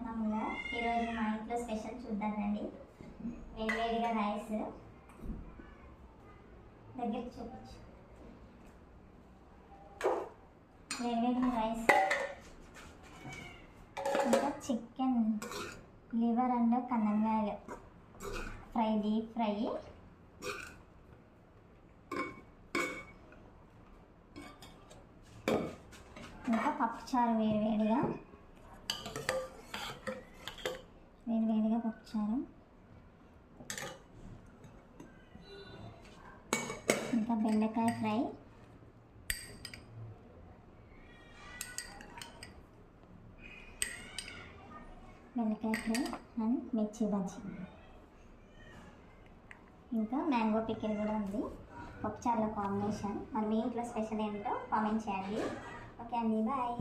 మామూలుగా ఈరోజు మా ఇంట్లో స్పెషల్ చూద్దామండి. వేడివేడిగా రైస్ దగ్గరికి చూపించు. వేడివేడిగా రైస్, ఇంకా చికెన్ లివర్ అండ్ కందకాయలు ఫ్రై, డీప్ ఫ్రై, ఇంకా పప్పుచారు వేడివేడిగా పప్పుచారు, ఇంకా బెండకాయ ఫ్రై, అండ్ మిర్చి బజ్జీ, ఇంకా మ్యాంగో పికిల్ కూడా ఉంది. పప్పుచారుల కాంబినేషన్. మరి మీ ఇంట్లో స్పెషల్ ఏంటో కామెంట్ చేయండి. ఓకే అండి, బాయ్.